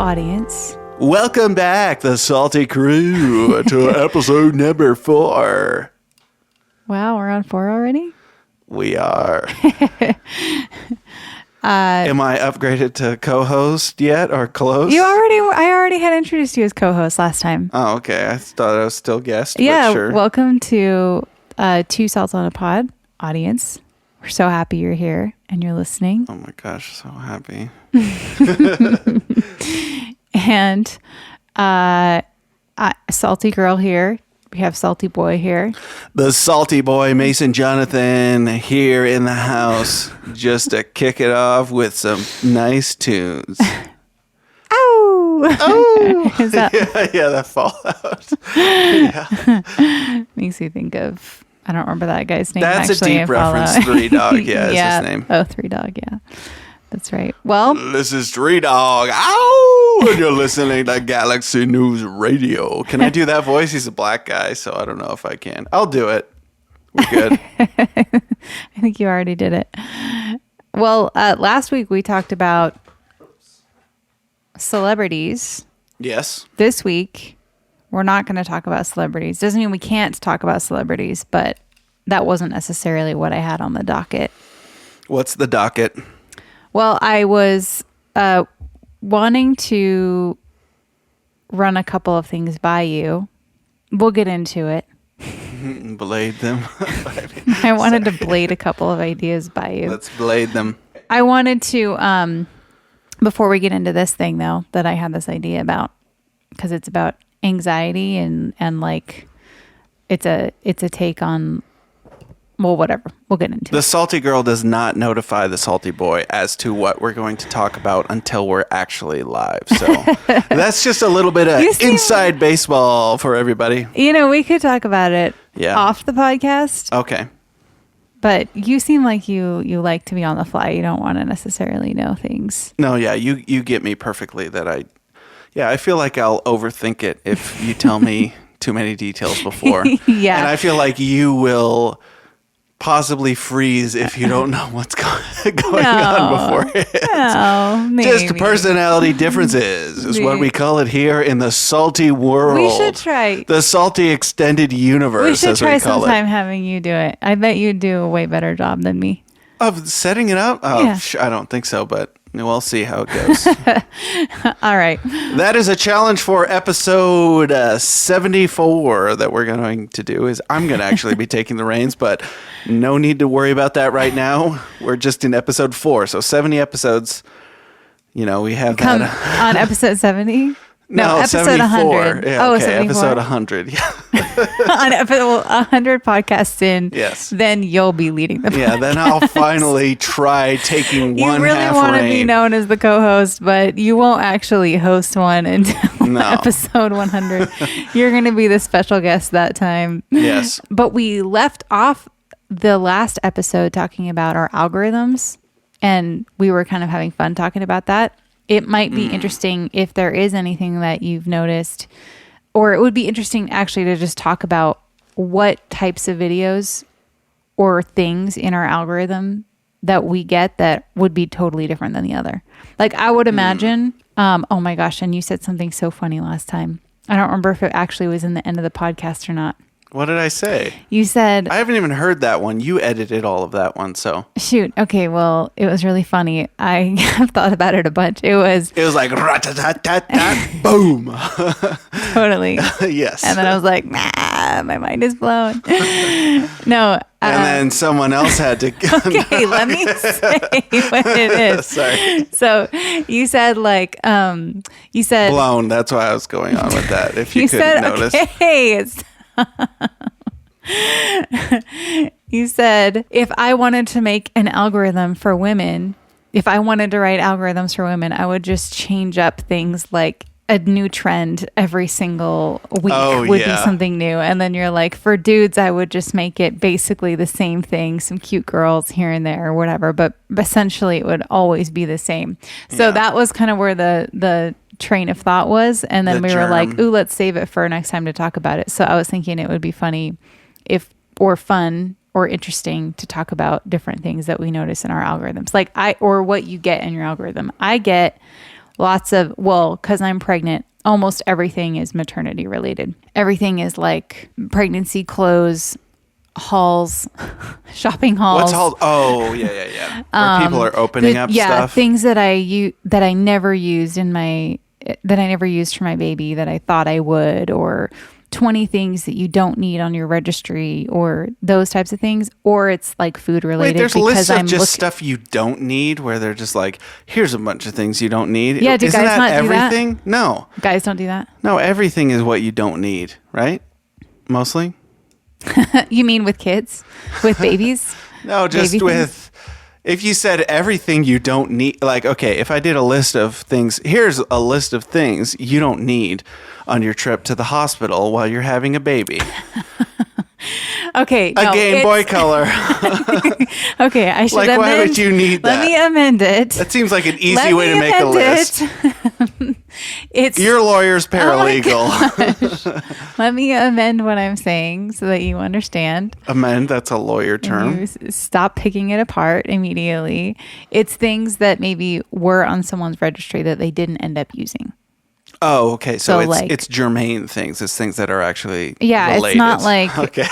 audience. Welcome back, the Salty Crew, to episode number 4. Wow, we're on 4 already? We are. Am I upgraded to co-host yet or close? I already had introduced you as co-host last time. Oh, okay. I thought I was still guest. Yeah, but sure. Welcome to Two Salts on a Pod audience. We're so happy you're here and you're listening. Oh my gosh, so happy. And Salty Girl here. We have Salty Boy here. The Salty Boy, Mason Jonathan, here in the house just to kick it off with some nice tunes. Oh! Oh! Is that- yeah, that fallout. Yeah. Makes you think of, I don't remember that guy's name. That's actually, a deep reference. Three Dog, yeah, is his name. Oh, Three Dog, yeah. That's right. Well, this is Three Dog. Ow! And you're listening to Galaxy News Radio. Can I do that voice? He's a black guy, so I don't know if I can. I'll do it. We're good. I think you already did it. Well, last week we talked about celebrities. Yes. This week, we're not going to talk about celebrities. Doesn't mean we can't talk about celebrities, but that wasn't necessarily what I had on the docket. What's the docket? Well, I was wanting to run a couple of things by you. We'll get into it. Blade them. I wanted to blade a couple of ideas by you. Let's blade them. I wanted to, before we get into this thing, though, that I had this idea about, because it's about anxiety and like it's a take on, well, whatever. We'll get into it. The Salty Girl does not notify the Salty Boy as to what we're going to talk about until we're actually live. So that's just a little bit of inside baseball for everybody. You know, we could talk about it off the podcast. Okay. But you seem like you like to be on the fly. You don't want to necessarily know things. No, yeah, you get me perfectly that I feel like I'll overthink it if you tell me too many details before. Yeah. And I feel like you will possibly freeze if you don't know what's going on beforehand. No, maybe. Just personality differences is what we call it here in the Salty world. We should try. The Salty extended universe, We should as try we call sometime it. having you do it. I bet you'd do a way better job than me. Of setting it up? Oh, Yeah. I don't think so, but we'll see how it goes. All right. That is a challenge for episode 74 that we're going to do. Is I'm going to actually be taking the reins, but no need to worry about that right now. We're just in episode 4, so 70 episodes. You know, we have Come that on episode 70? No, episode 74. 100. Yeah, oh, okay, 74? episode 100. Yeah. On episode 100 podcasts in, Yes. then you'll be leading the podcast. Yeah, then I'll finally try taking You one really half want to be reign. known as the co-host, but you won't actually host one until No. episode 100. You're going to be the special guest that time. Yes. But we left off the last episode talking about our algorithms, and we were kind of having fun talking about that. It might be interesting if there is anything that you've noticed, or it would be interesting actually to just talk about what types of videos or things in our algorithm that we get that would be totally different than the other. Like I would imagine, oh my gosh, and you said something so funny last time. I don't remember if it actually was in the end of the podcast or not. What did I say? You said... I haven't even heard that one. You edited all of that one, so... Shoot. Okay, well, it was really funny. I have thought about it a bunch. It was like rat-tat-tat-tat, boom. totally. Yes. And then I was like, nah, my mind is blown. No. And then someone else had to... Okay, let me say what it is. Sorry. So you said like, you said... Blown. That's why I was going on with that, if you couldn't said, notice. Okay, you said, if I wanted to make an algorithm for women, if I wanted to write algorithms for women, I would just change up things like a new trend every single week would be something new. And then you're like, for dudes, I would just make it basically the same thing, some cute girls here and there or whatever. But essentially it would always be the same. So that was kind of where the train of thought was. And then we were like, ooh, let's save it for next time to talk about it. So I was thinking it would be funny or fun or interesting to talk about different things that we notice in our algorithms. Like or what you get in your algorithm. I get because I'm pregnant, almost everything is maternity related. Everything is like pregnancy clothes, hauls, shopping hauls. What's hauled? Oh, yeah. Where people are opening up stuff. Things that I never used for my baby that I thought I would, or 20 things that you don't need on your registry, or those types of things, or it's like food related. Wait, there's lists of just stuff you don't need where they're just like, here's a bunch of things you don't need. Yeah, do Isn't guys that not do everything? that? No. Guys don't do that? No, everything is what you don't need, right? Mostly? You mean with kids? With babies? No, just Baby with... things? If you said everything you don't need, like, okay, if I did a list of things, here's a list of things you don't need on your trip to the hospital while you're having a baby. Okay. A Game Boy Color. Okay, I should Like, amend. why would you need that? Let me amend it. That seems like an easy Let way me to make a amend list. it. It's Your lawyer's paralegal. Let me amend what I'm saying so that you understand. Amend, that's a lawyer term. You stop picking it apart immediately. It's things that maybe were on someone's registry that they didn't end up using. Oh, okay. So like, it's germane things. It's things that are actually related. It's not like, okay.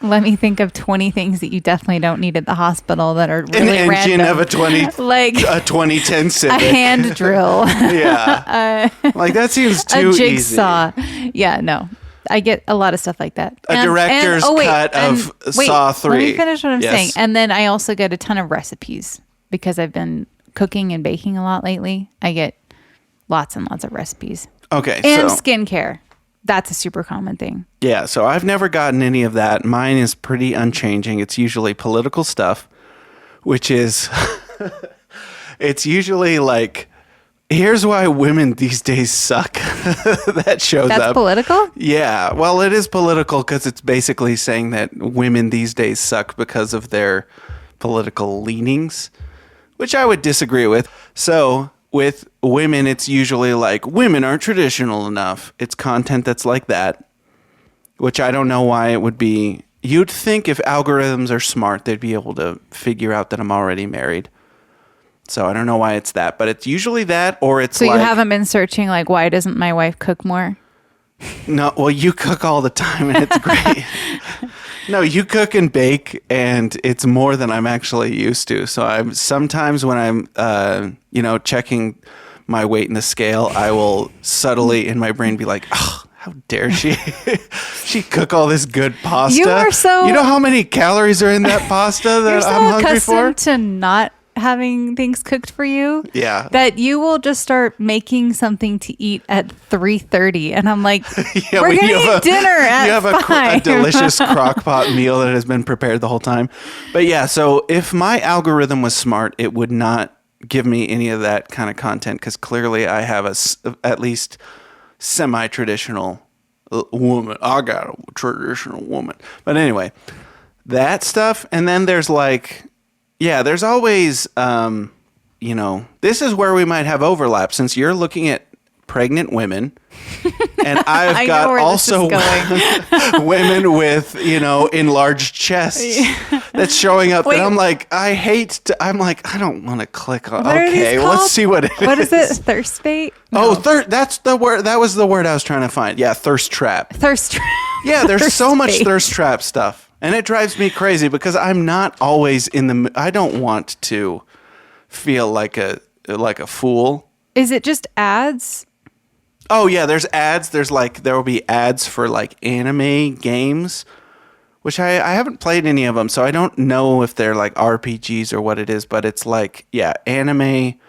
Let me think of 20 things that you definitely don't need at the hospital that are really An engine random. of a like a 2010 Civic. a hand drill. Yeah. Like that seems too a jigsaw. easy. Yeah, no. I get a lot of stuff like that. A director's cut of Saw 3. Let me finish what I'm Yes. saying. And then I also get a ton of recipes because I've been cooking and baking a lot lately. I get lots and lots of recipes. Okay. And so, skincare. That's a super common thing. yeah. So I've never gotten any of that. Mine is pretty unchanging. It's usually political stuff, which is, it's usually like, here's why women these days suck. That shows That's up. political? Yeah. Well, it is political because it's basically saying that women these days suck because of their political leanings, which I would disagree with. So with women, it's usually like women aren't traditional enough. It's content that's like that, which I don't know why it would be. You'd think if algorithms are smart, they'd be able to figure out that I'm already married. So I don't know why it's that, but it's usually that, or it's So like, you haven't been searching like, why doesn't my wife cook more? no, well, you cook all the time and it's great. No, you cook and bake and it's more than I'm actually used to. So I'm sometimes when I'm, checking my weight in the scale, I will subtly in my brain be like, oh, how dare she? She cook all this good pasta. You are so- You know how many calories are in that pasta that You're so I'm hungry for? accustomed to not having things cooked for you. Yeah. That you will just start making something to eat at 3:30, and I'm like, Yeah, we're when gonna you have eat dinner at you have a 5. delicious crock pot meal that has been prepared the whole time. But yeah, so if my algorithm was smart, it would not give me any of that kind of content because clearly I have at least semi-traditional woman. I got a traditional woman. But anyway, that stuff. And then there's like, yeah, there's always, this is where we might have overlap since you're looking at pregnant women. And I've I got know where also this is going. women with, enlarged chests that's showing up. Wait. And I'm like, I'm like, I don't want to click on. What are these Okay, well, called? let's see what it is. What is it? Thirst bait? Oh, that's the word. That was the word I was trying to find. Yeah, thirst trap. Thirst trap. Yeah, there's Thirst so much bait. thirst trap stuff. And it drives me crazy because I'm not always I don't want to feel like a fool. Is it just ads? Oh yeah, there's ads. There will be ads for like anime games, which I haven't played any of them, so I don't know if they're like RPGs or what it is, but it's like, yeah, anime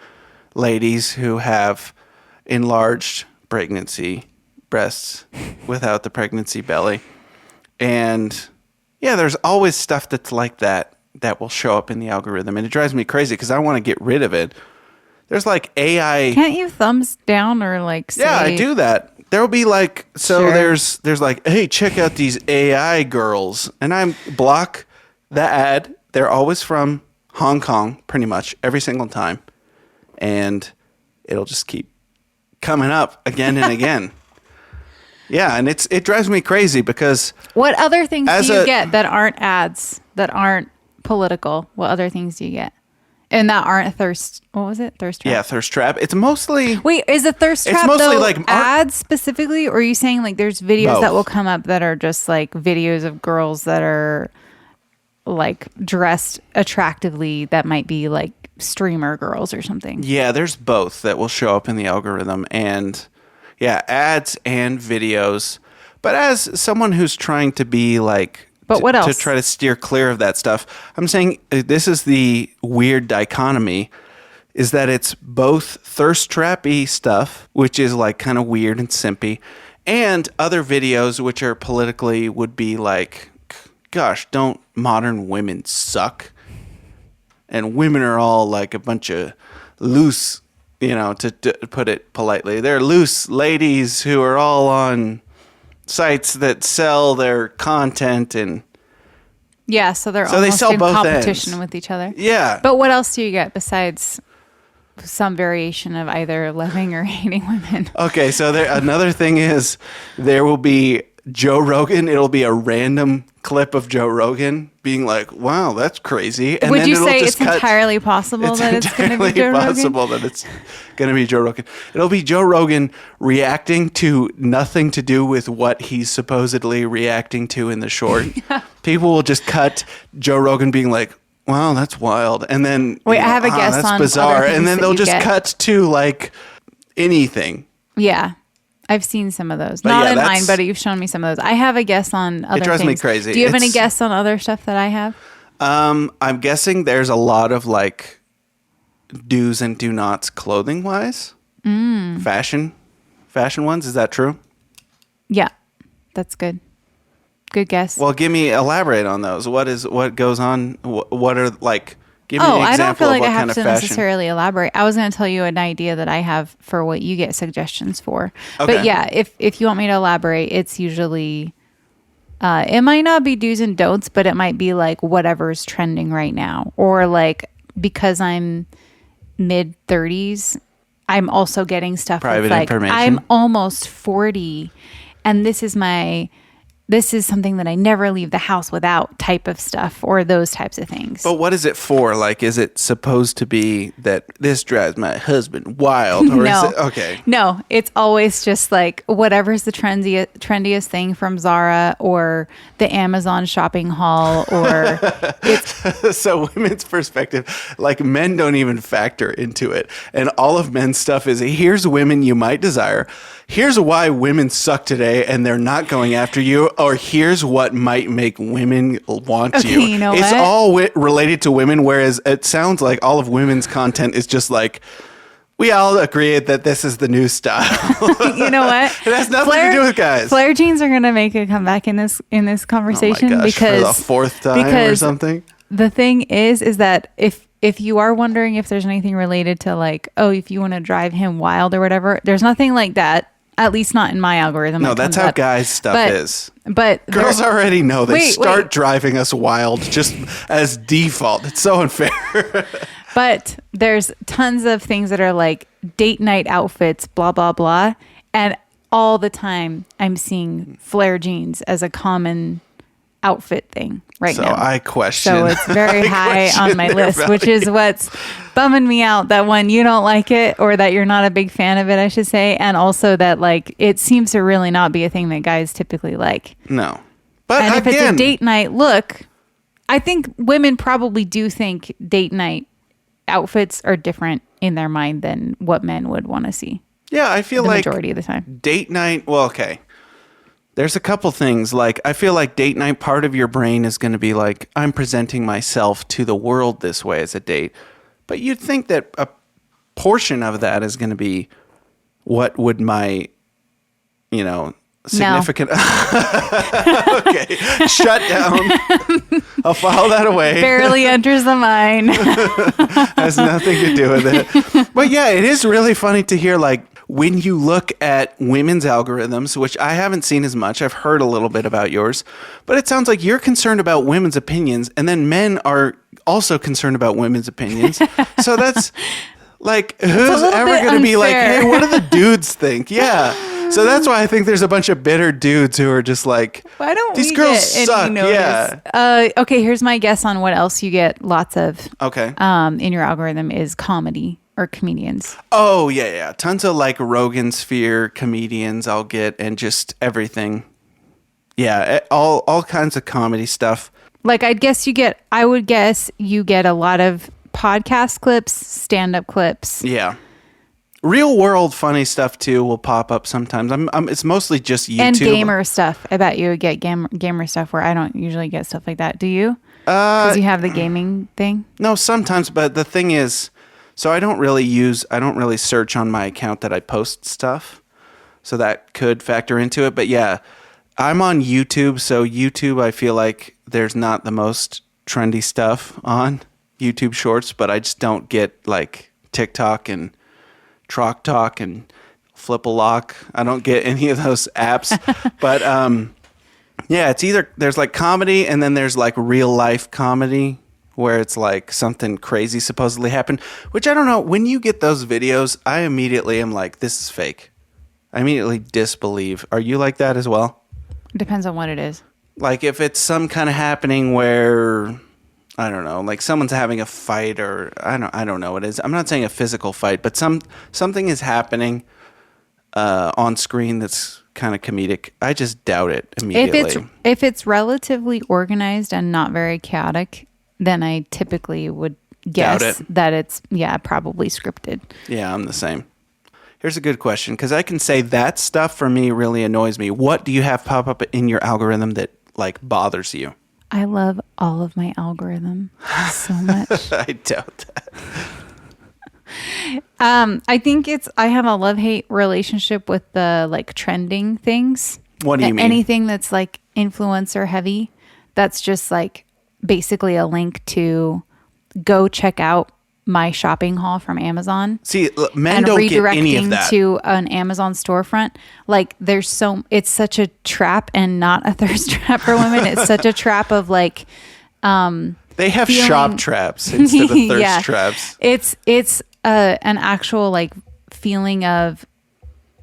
ladies who have enlarged pregnancy breasts without the pregnancy belly. And yeah, there's always stuff that's like that will show up in the algorithm, and it drives me crazy because I want to get rid of it. There's like AI. Can't you thumbs down or like say? Yeah, I do that. There'll be like, so Sure. there's like, hey, check out these AI girls. And I block the ad. They're always from Hong Kong, pretty much every single time. And it'll just keep coming up again and again. Yeah, and it drives me crazy because What other things As do you a- get that aren't ads, that aren't political? What other things do you get? And that aren't thirst. What was it? Thirst trap. Yeah, thirst trap. It's mostly Wait, is a thirst It's trap mostly though like ads specifically, or are you saying like there's videos Both. that will come up that are just like videos of girls that are like dressed attractively that might be like streamer girls or something? Yeah, there's both that will show up in the algorithm, and yeah, ads and videos. But as someone who's trying to be like, But what else? to try to steer clear of that stuff, I'm saying this is the weird dichotomy, is that it's both thirst trappy stuff, which is like kind of weird and simpy, and other videos which are politically would be like, gosh, don't modern women suck? And women are all like a bunch of loose, to put it politely. They're loose ladies who are all on sites that sell their content, and Yeah, so they're So they almost sell in both competition ends. with each other. yeah. But what else do you get besides some variation of either loving or hating women? Okay, so another thing is there will be Joe Rogan. It'll be a random clip of Joe Rogan being like, "Wow, that's crazy." And Would then you it'll say just it's entirely possible that it's going to be Joe Rogan? possible that it's going to be Joe Rogan. It'll be Joe Rogan reacting to nothing to do with what he's supposedly reacting to in the short. People will just cut Joe Rogan being like, "Wow, that's wild," and then Wait, I have a guess that's on bizarre, other things and then that they'll you just get. cut to like anything. Yeah. I've seen some of those. But Not yeah, in mine, that's- but you've shown me some of those. I have a guess on other drives me things. crazy. Do you have any It's- guess on other stuff that I have? I'm guessing there's a lot of like do's and do nots clothing wise. Fashion ones. Is that true? Yeah. That's good. Good guess. Well, elaborate on those. What goes on? What are like? Give me an I example don't feel like of what I have kind of to fashion. necessarily elaborate. I was going to tell you an idea that I have for what you get suggestions for. Okay. But yeah, if you want me to elaborate, it's usually it might not be do's and don'ts, but it might be like whatever's trending right now, or like because I'm mid 30s, I'm also getting stuff Private with like information. I'm almost 40, and this is something that I never leave the house without type of stuff, or those types of things. But what is it for? Like, is it supposed to be that this drives my husband wild? Or No. is it okay? No, it's always just like whatever's the trendiest thing from Zara or the Amazon shopping haul, or it's So women's perspective, like men don't even factor into it. And all of men's stuff is here's women you might desire. Here's why women suck today and they're not going after you. Or here's what might make women want Okay, you. you know It's what? all related to women, whereas it sounds like all of women's content is just like, we all agree that this is the new style. you know what? It has nothing to do with guys. Flare jeans are gonna make a comeback in this conversation oh my gosh, because for the fourth time or because something. the thing is that if you are wondering if there's anything related to like, oh, if you want to drive him wild or whatever, there's nothing like that. At least not in my algorithm. No, that that's comes how up. guys stuff But- is. But Girls there- already know they Wait, start wait. driving us wild just as default. It's so unfair. But there's tons of things that are like date night outfits, blah, blah, blah. And all the time I'm seeing flare jeans as a common outfit thing right So now. I question. So it's very I high question on my their list, which is what's bumming me out that one, you don't like it, or that you're not a big fan of it, I should say. And also that like it seems to really not be a thing that guys typically like. No. But And if it's again, a date night look, I think women probably do think date night outfits are different in their mind than what men would want to see yeah, I feel the like majority of the time. date night, well, okay. There's a couple things. Like, I feel like date night, part of your brain is going to be like, I'm presenting myself to the world this way as a date. But you'd think that a portion of that is going to be what would my, significant. Okay, shut down. I'll file that away. Barely enters the mind. Has nothing to do with it. But yeah, it is really funny to hear like when you look at women's algorithms, which I haven't seen as much. I've heard a little bit about yours, but it sounds like you're concerned about women's opinions, and then men are also concerned about women's opinions. So that's like, who's little ever bit going to be like, unfair. hey, what do the dudes think? Yeah. So that's why I think there's a bunch of bitter dudes who are just like, Why don't these we girls get suck. any notice? Yeah. Okay, here's my guess on what else you get lots of Okay. in your algorithm is comedy or comedians. Oh, yeah. Tons of like Rogan Sphere comedians I'll get, and just everything. Yeah, all kinds of comedy stuff. Like I would guess you get a lot of podcast clips, stand-up clips. Yeah. Real world funny stuff too will pop up sometimes. It's mostly just YouTube. And gamer stuff. I bet you would get gamer stuff where I don't usually get stuff like that. Do you? Because you have the gaming thing? No, sometimes, but the thing is, so I don't really search on my account that I post stuff. So that could factor into it. But yeah, I'm on YouTube. So YouTube, I feel like there's not the most trendy stuff on YouTube Shorts, but I just don't get like TikTok and Trock Talk and Flip-A-Lock. I don't get any of those apps. But yeah, it's either there's like comedy and then there's like real life comedy where it's like something crazy supposedly happened, which I don't know. When you get those videos, I immediately am like, this is fake. I immediately disbelieve. Are you like that as well? Depends on what it is. Like if it's some kind of happening where, I don't know, like someone's having a fight or I don't know what it is. I'm not saying a physical fight, but something is happening on screen that's kind of comedic. I just doubt it immediately. If it's relatively organized and not very chaotic, then I typically would guess that it's probably scripted. Yeah, I'm the same. Here's a good question, because I can say that stuff for me really annoys me. What do you have pop up in your algorithm that like bothers you? I love all of my algorithm so much. I doubt that. I think I have a love-hate relationship with the like trending things. What do you mean? Anything that's like influencer heavy, that's just like basically a link to go check out my shopping haul from Amazon. See, men don't get any of that. To an Amazon storefront. Like it's such a trap and not a thirst trap for women. It's such a trap of like, they have shop traps instead of thirst traps. It's an actual like feeling of,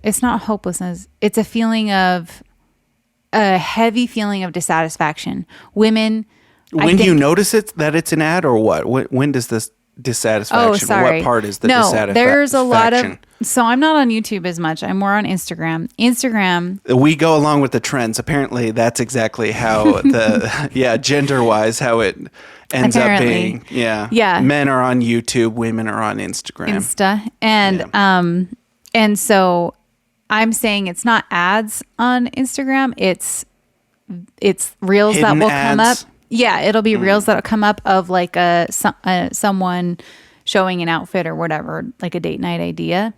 it's not hopelessness. It's a feeling of a heavy feeling of dissatisfaction. Women. When do you notice that it's an ad or what? When does this dissatisfaction? Oh, sorry. What part is the dissatisfaction? There's a lot of. So I'm not on YouTube as much. I'm more on Instagram. We go along with the trends. Apparently, that's exactly how gender-wise, how it ends up being. Yeah. Men are on YouTube. Women are on Instagram. And so I'm saying it's not ads on Instagram. It's reels hidden that will ads. come up. Yeah, it'll be reels that'll come up of like someone showing an outfit or whatever, like a date night idea.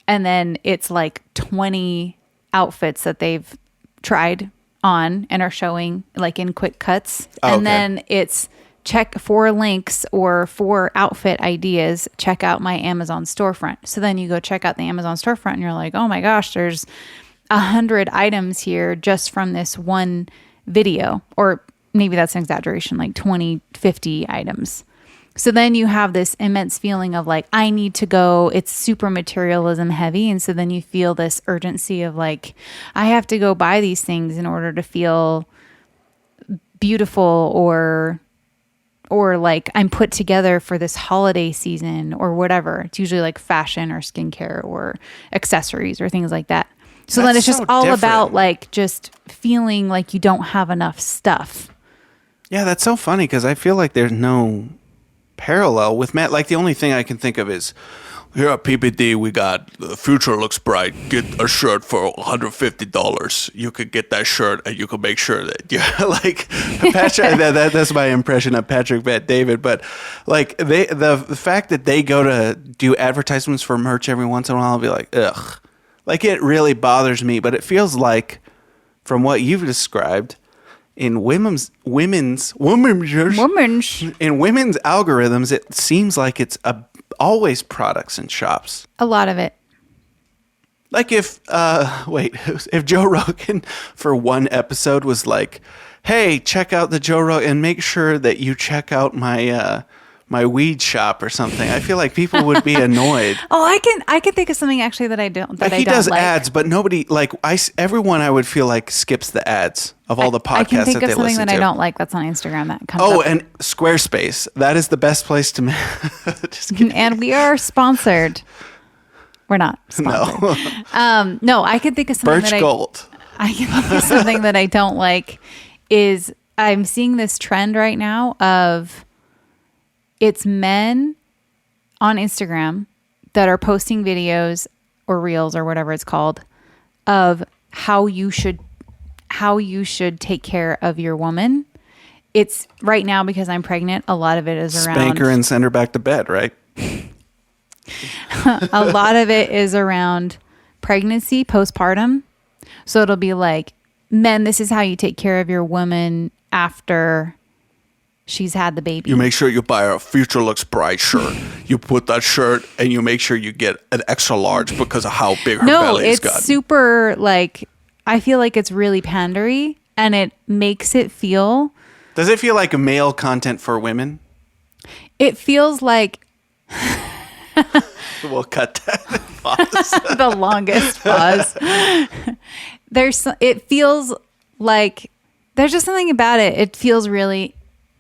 And then it's like 20 outfits that they've tried on and are showing like in quick cuts. And then it's check for links or for outfit ideas, check out my Amazon storefront. So then you go check out the Amazon storefront and you're like, oh my gosh, there's 100 items here just from this one video. Or maybe that's an exaggeration, like 20, 50 items. So then you have this immense feeling of like, I need to go, it's super materialism heavy. And so then you feel this urgency of like, I have to go buy these things in order to feel beautiful or like I'm put together for this holiday season or whatever. It's usually like fashion or skincare or accessories or things like that. So then it's just all different. About like just feeling like you don't have enough stuff. Yeah, that's so funny because I feel like there's no parallel with Matt. Like the only thing I can think of is here at PPD we got the future looks bright. Get a shirt for $150. You could get that shirt and you could make sure that you're like Patrick. That's my impression of Patrick Bet David. But like the fact that they go to do advertisements for merch every once in a while, I'll be like, ugh. Like it really bothers me. But it feels like from what you've described. In women's algorithms, it seems like it's always products and shops. A lot of it. Like if Joe Rogan for one episode was like, "Hey, check out the Joe Rogan and make sure that you check out my my weed shop or something. I feel like people would be annoyed. Oh, I can think of something actually that I don't that Like I he don't does like. ads, but nobody like everyone I would feel like skips the ads of all the podcasts I can think that of they something listen that to. I don't like that's on Instagram that comes Oh, up. and Squarespace. That is the best place to just kidding. And we are sponsored. We're not sponsored. No. No, I can think of something Birch that Gold. I can think of something that I don't like is I'm seeing this trend right now of it's men on Instagram that are posting videos or reels or whatever it's called of how you should take care of your woman. It's right now because I'm pregnant. A lot of it is around Spank her and send her back to bed, right? a lot of it is around pregnancy, postpartum. So it'll be like, men, this is how you take care of your woman after she's had the baby. You make sure you buy her a Future Looks Bright shirt. You put that shirt and you make sure you get an extra large because of how big her belly's it's got. super like, I feel like it's really pandery and it makes it feel, Does it feel like male content for women? it feels like We'll cut that pause. the longest pause. It feels like there's just something about it. It feels really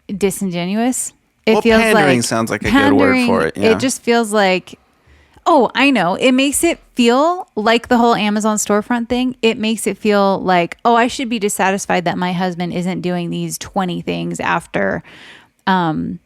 disingenuous. It Well, feels pandering like sounds like a good word for it. Yeah. It just feels like, oh, I know. It makes it feel like the whole Amazon storefront thing. It makes it feel like, oh, I should be dissatisfied that my husband isn't doing these 20 things after I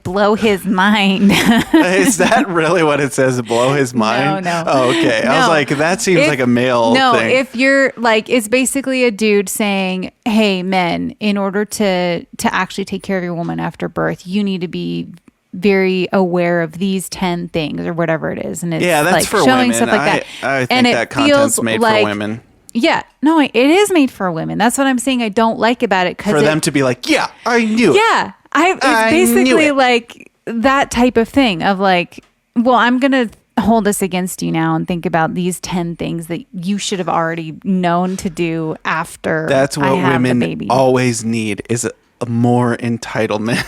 blow his mind. Is that really what it says? Blow his mind? No. Oh, okay. I was No. like, that seems like a male No, thing. if you're like, it's basically a dude saying, hey, men, in order to actually take care of your woman after birth, you need to be very aware of these 10 things or whatever it is. And it's Yeah, that's like for showing women. stuff like that. I think And it that content's feels made like- for women. Yeah, no, it is made for women. That's what I'm saying. I don't like about it For because them to be like, yeah, I knew it. yeah, it's I knew basically it. like that type of thing of like, well, I'm going to hold this against you now and think about these 10 things that you should have already known to do after That's what I have women the baby. always need is a more entitlement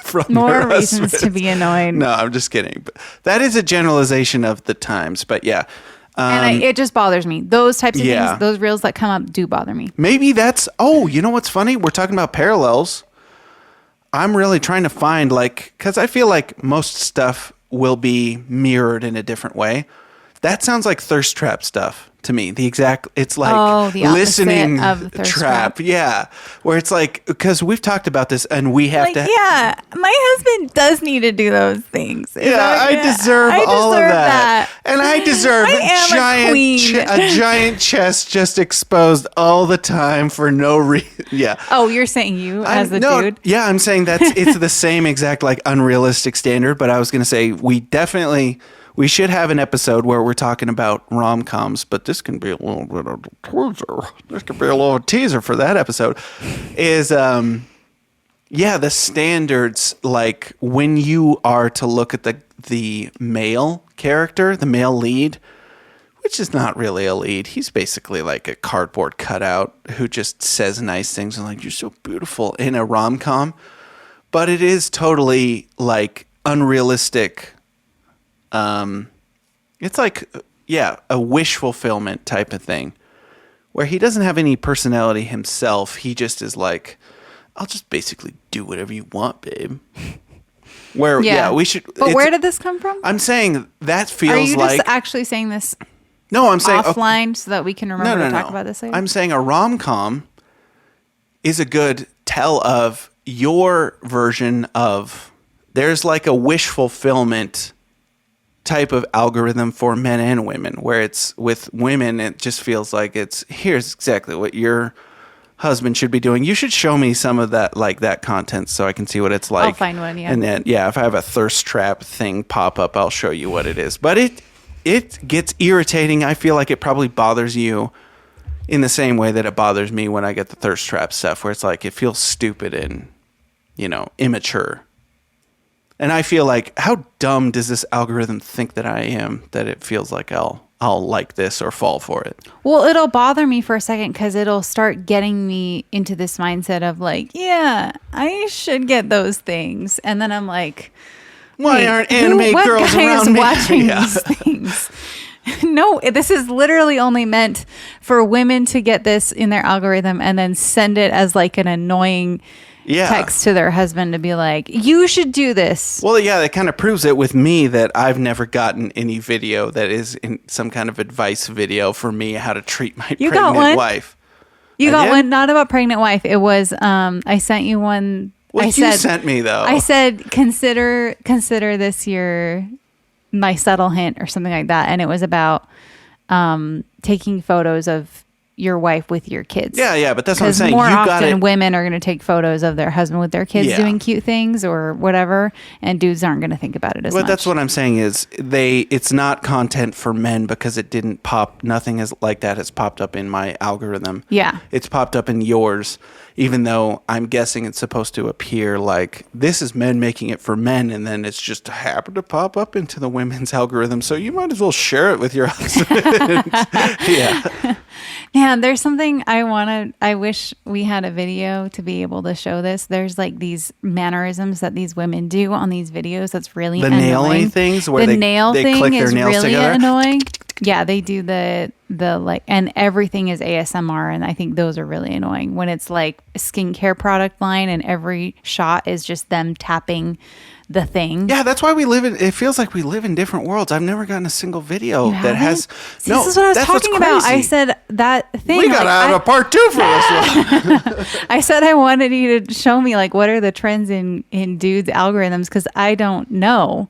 from More their reasons to husbands. be annoyed. No, I'm just kidding. But that is a generalization of the times. But yeah. And it just bothers me. Those types of yeah. things, those reels that come up do bother me. Maybe that's, oh, you know what's funny? We're talking about parallels. I'm really trying to find, like, because I feel like most stuff will be mirrored in a different way. That sounds like thirst trap stuff to me. The exact, it's like the opposite listening of thirst trap. trap. Yeah. Where it's like, because we've talked about this and we have Like, to. yeah, my husband does need to do those things. Is Yeah, that I what- deserve all of deserve that. And I deserve I am a queen. a giant chest just exposed all the time for no reason. Yeah. Oh, you're saying you as the no, dude? Yeah, I'm saying it's the same exact like unrealistic standard, but I was going to say we should have an episode where we're talking about rom-coms, but this can be a little bit of a teaser. This could be a little teaser for that episode. Is the standards, like when you are to look at the male character, the male lead, which is not really a lead. He's basically like a cardboard cutout who just says nice things and like, you're so beautiful in a rom-com. But it is totally like unrealistic. It's like, a wish fulfillment type of thing where he doesn't have any personality himself. He just is like, I'll just basically do whatever you want, babe. Where, we should. But where did this come from? I'm saying that feels Are you like. just actually saying this No, I'm saying offline so that we can remember to talk about this later? I'm saying a rom-com is a good tell of your version of. There's like a wish fulfillment type of algorithm for men and women, where it's with women, it just feels like here's exactly what your husband should be doing. You should show me some of that, like that content, so I can see what it's like. I'll find one, yeah. And then, if I have a thirst trap thing pop up, I'll show you what it is. But it gets irritating. I feel like it probably bothers you in the same way that it bothers me when I get the thirst trap stuff, where it's like it feels stupid and, immature. And I feel like, how dumb does this algorithm think that I am, that it feels like I'll I'll like this or fall for it. Well, it'll bother me for a second because it'll start getting me into this mindset of like, yeah, I should get those things. And then I'm like, why aren't anime what girls guy is around me? watching Yeah. these things? No, this is literally only meant for women to get this in their algorithm and then send it as like an annoying text to their husband to be like, you should do this. Well, yeah, that kind of proves it with me that I've never gotten any video that is in some kind of advice video for me how to treat my pregnant wife. You got one, not about pregnant wife. It was, I sent you one. Well, you sent me though. I said, consider this my subtle hint or something like that. And it was about taking photos of your wife with your kids. Yeah, but that's what I'm saying. More often women are going to take photos of their husband with their kids doing cute things or whatever, and dudes aren't going to think about it as much. But that's what I'm saying is it's not content for men because it didn't pop. Nothing like that has popped up in my algorithm. Yeah. It's popped up in yours, even though I'm guessing it's supposed to appear like this is men making it for men, and then it's just happened to pop up into the women's algorithm. So you might as well share it with your husband. Yeah. Man, there's something I wish we had a video to be able to show this. There's like these mannerisms that these women do on these videos that's really annoying. The nailing things where the they nail they thing click their is nails really together. annoying. Yeah, they do the like, and everything is ASMR, and I think those are really annoying when it's like a skincare product line and every shot is just them tapping the thing. Yeah, that's why it feels like we live in different worlds. I've never gotten a single video that has. See, this is what I was talking about. I said that thing. We gotta have a part 2 for this one. I said I wanted you to show me like what are the trends in dudes' algorithms because I don't know.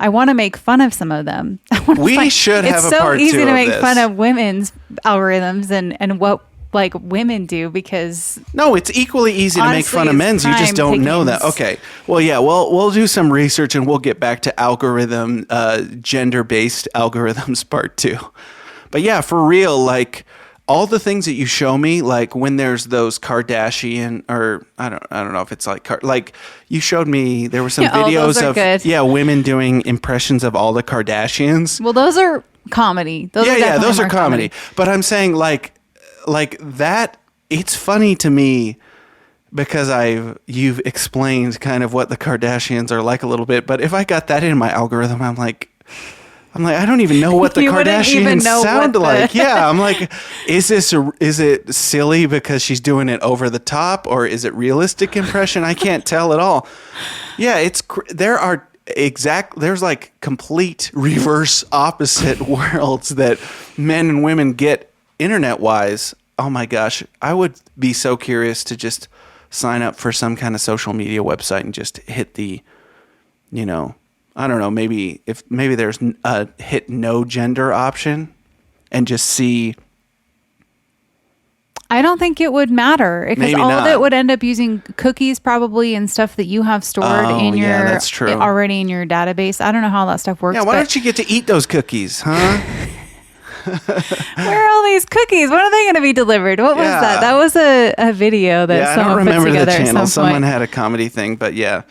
I want to make fun of some of them. We should have a part 2 of this. It's so easy to make fun of women's algorithms and what like women do because no, it's equally easy to make fun of men's. You just don't know that. Okay. Well, yeah, we'll do some research and we'll get back to gender-based algorithms part 2. But yeah, for real, like all the things that you show me, like when there's those Kardashian or I don't know if it's like you showed me there were some videos of women doing impressions of all the Kardashians. Well, those are comedy. Those are comedy. But I'm saying like that, it's funny to me because you've explained kind of what the Kardashians are like a little bit. But if I got that in my algorithm, I'm like, I don't even know what the Kardashians sound like. Yeah, I'm like, is it silly because she's doing it over the top, or is it realistic impression? I can't tell at all. Yeah, there's like complete reverse opposite worlds that men and women get internet wise. Oh my gosh, I would be so curious to just sign up for some kind of social media website and just hit the, I don't know, maybe there's a hit no gender option and just see. I don't think it would matter because all of it would end up using cookies probably and stuff that you have stored that's true. Already in your database. I don't know how that stuff works. Yeah, why don't you get to eat those cookies, huh? Where are all these cookies? When are they going to be delivered? What was that? That was a video that someone put together. I don't remember the channel. Someone had a comedy thing, but yeah.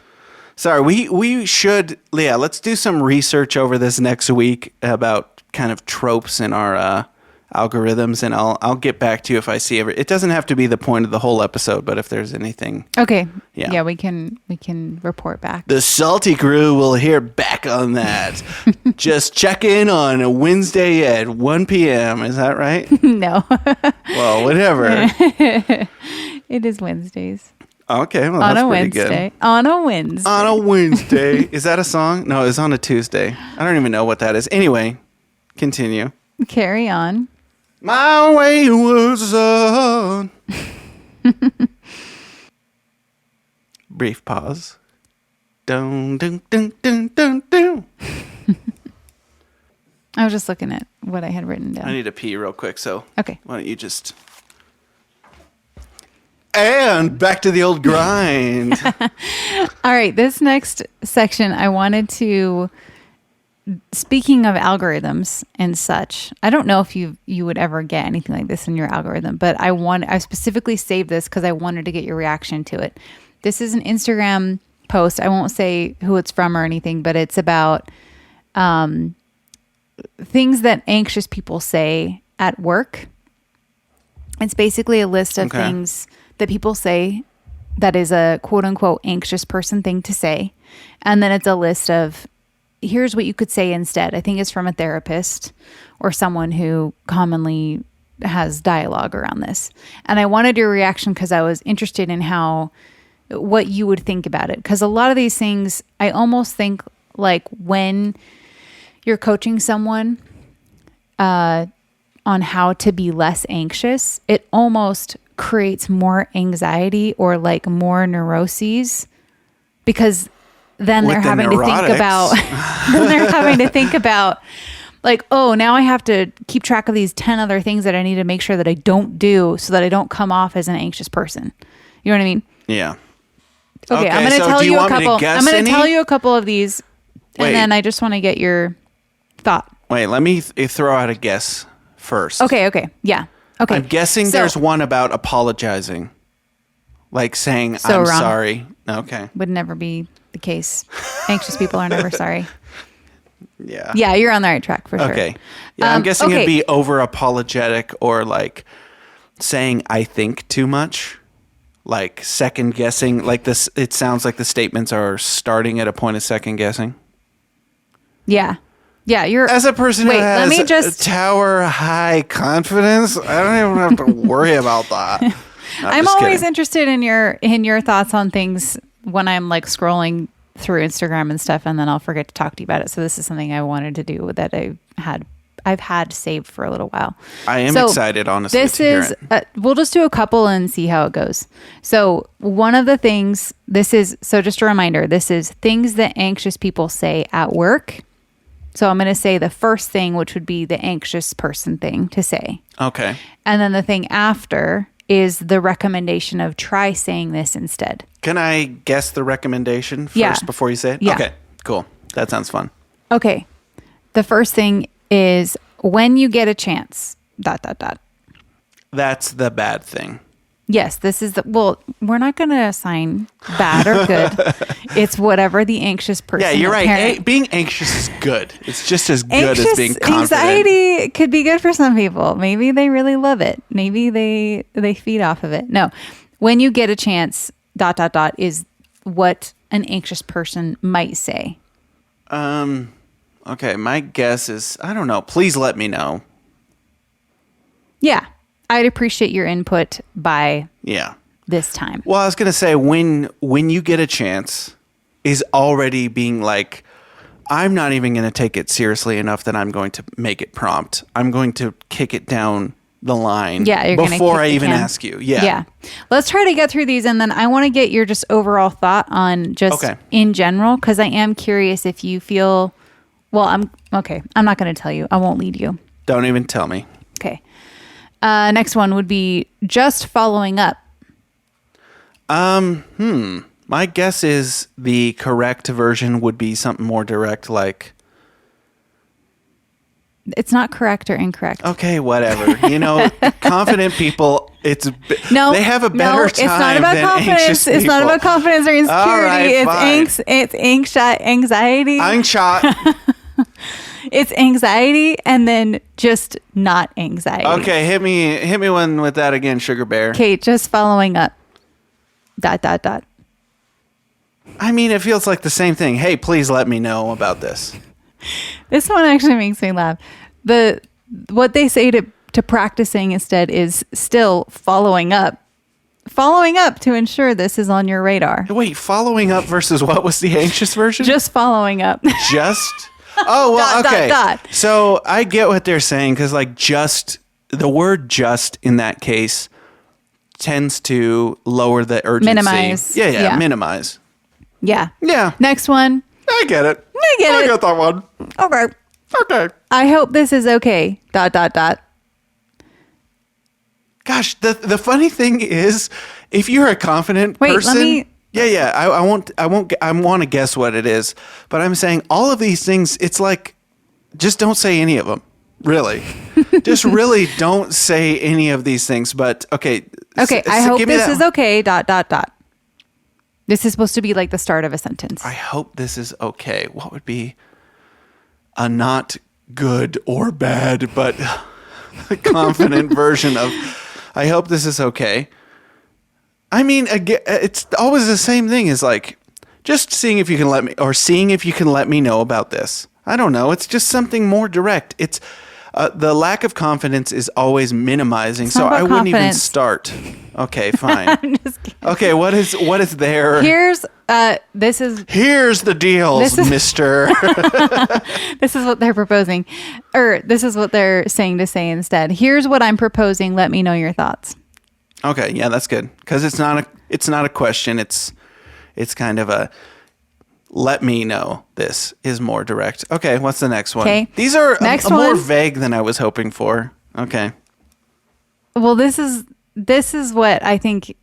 Sorry, we should, let's do some research over this next week about kind of tropes in our algorithms, and I'll get back to you if I see it doesn't have to be the point of the whole episode, but if there's anything. Okay. Yeah, we can report back. The Salty Crew will hear back on that. Just check in on a Wednesday at 1 p.m. Is that right? No. Well, whatever. It is Wednesdays. Okay, well, that's pretty good. On a Wednesday. On a Wednesday. Is that a song? No, it's on a Tuesday. I don't even know what that is. Anyway, continue. Carry on. My wayward son. Brief pause. Dun, dun, dun, dun, dun, dun. I was just looking at what I had written down. I need to pee real quick, so okay. Why don't you just... And back to the old grind. All right, this next section, I wanted to... Speaking of algorithms and such, I don't know if you would ever get anything like this in your algorithm, but I specifically saved this because I wanted to get your reaction to it. This is an Instagram post. I won't say who it's from or anything, but it's about things that anxious people say at work. It's basically a list of things that people say that is a quote unquote anxious person thing to say. And then it's a list of here's what you could say instead. I think it's from a therapist or someone who commonly has dialogue around this. And I wanted your reaction because I was interested in what you would think about it. Because a lot of these things, I almost think like when you're coaching someone on how to be less anxious, it almost creates more anxiety or like more neuroses because then they're having to think about like, oh, now I have to keep track of these 10 other things that I need to make sure that I don't do so that I don't come off as an anxious person. You know what I mean? Yeah. Okay, I'm going to tell you a couple. I'm going to tell you a couple of these and then I just want to get your thought. Wait, let me throw out a guess first. Okay. Yeah. Okay. I'm guessing there's one about apologizing. Like saying, I'm wrong. sorry. Okay. Would never be the case. Anxious people are never sorry. Yeah. Yeah, you're on the right track for sure. Okay. Yeah, I'm guessing it'd be over apologetic or like saying I think too much. Like second guessing. Like this, it sounds like the statements are starting at a point of second guessing. Yeah. Yeah, you're as a person who has tower high confidence, I don't even have to worry about that. I'm always interested in your thoughts on things when I'm like scrolling through Instagram and stuff, and then I'll forget to talk to you about it. So this is something I wanted to do that I've had saved for a little while. I am excited, honestly. This is we'll just do a couple and see how it goes. So one of the things just a reminder, this is things that anxious people say at work. So I'm going to say the first thing, which would be the anxious person thing to say. Okay. And then the thing after is the recommendation of try saying this instead. Can I guess the recommendation first before you say it? Yeah. Okay, cool. That sounds fun. Okay. The first thing is when you get a chance, ... That's the bad thing. Yes, this is we're not going to assign bad or good. It's whatever the anxious person. Yeah, you're right. Being anxious is good. It's just as good as being confident. Anxiety could be good for some people. Maybe they really love it. Maybe they feed off of it. No, when you get a chance, ... is what an anxious person might say. Okay, my guess is, I don't know. Please let me know. Yeah. I'd appreciate your input by this time. Well, I was going to say when you get a chance is already being like, I'm not even going to take it seriously enough that I'm going to make it prompt. I'm going to kick it down the line before I even ask you. Yeah. Let's try to get through these. And then I want to get your just overall thought on just in general, because I am curious if you feel, I'm not going to tell you. I won't lead you. Don't even tell me. Okay. Next one would be just following up. My guess is the correct version would be something more direct, like. It's not correct or incorrect. Okay, whatever. Confident people, they have a better time than anxious people. It's not about confidence or insecurity. All right, it's anxiety. Anxiety. It's anxiety and then just not anxiety. Okay, hit me one with that again, Sugar Bear. Okay, just following up. ... I mean, it feels like the same thing. Hey, please let me know about this. This one actually makes me laugh. What they say to practicing instead is still following up. Following up to ensure this is on your radar. Wait, following up versus what was the anxious version? Just following up. Just? Oh, well, okay. So I get what they're saying because like the word just in that case tends to lower the urgency. Minimize. Yeah. Minimize. Yeah. Yeah. Next one. I get it. I get that one. Okay. I hope this is okay. ... Gosh, the funny thing is, if you're a confident person, let me. Yeah. I want to guess what it is, but I'm saying all of these things. It's like, just don't say any of them. Really, just really don't say any of these things. But okay. I hope this is okay. ... This is supposed to be like the start of a sentence. I hope this is okay. What would be a not good or bad, but a confident version of, I hope this is okay. I mean, again, it's always the same thing as like, just seeing if you can let me know about this. I don't know. It's just something more direct. It's the lack of confidence is always minimizing, so I wouldn't even start. Okay, fine. I'm just kidding. Okay, what is there? Here's the deal, mister. This is what they're proposing, or this is what they're saying to say instead. Here's what I'm proposing. Let me know your thoughts. Okay, yeah, that's good, because it's not a question. It's kind of a, let me know. This is more direct. Okay, what's the next one? Okay, these are more vague than I was hoping for. Okay. Well, this is what I think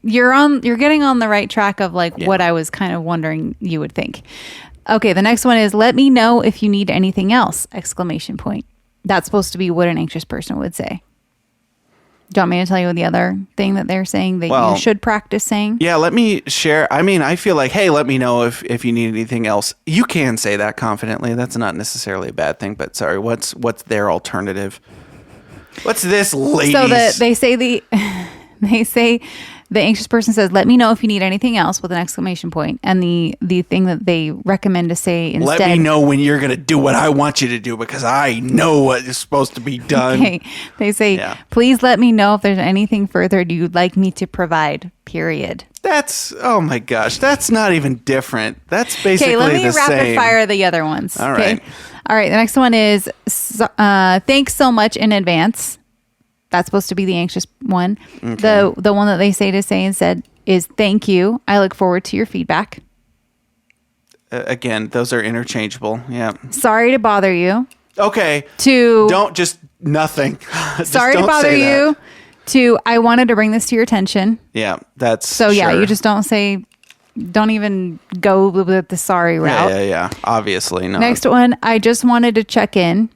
you're getting on the right track of like what I was kind of wondering you would think. Okay, the next one is, let me know if you need anything else! ! That's supposed to be what an anxious person would say. Do you want me to tell you the other thing that they're saying that you should practice saying? Yeah, let me share. I mean, I feel like, hey, let me know if you need anything else. You can say that confidently. That's not necessarily a bad thing, but sorry, what's their alternative? What's this, ladies? So they say the anxious person says, let me know if you need anything else! with an exclamation point. And the thing that they recommend to say instead, let me know when you're going to do what I want you to do, because I know what is supposed to be done. Okay. They say, please let me know if there's anything further you'd like me to provide, period. That's, oh my gosh, that's not even different. That's basically the same. Okay, let me rapid fire the other ones. All right. All right, the next one is, thanks so much in advance. That's supposed to be the anxious one. Okay. The one that they say instead is, thank you. I look forward to your feedback. Again, those are interchangeable. Yeah. Sorry to bother you. Okay. Nothing. Sorry to bother you. To, I wanted to bring this to your attention. Yeah, that's so. Yeah, you just don't even go with the sorry route. Yeah. Obviously, no. Next one, I just wanted to check in. ...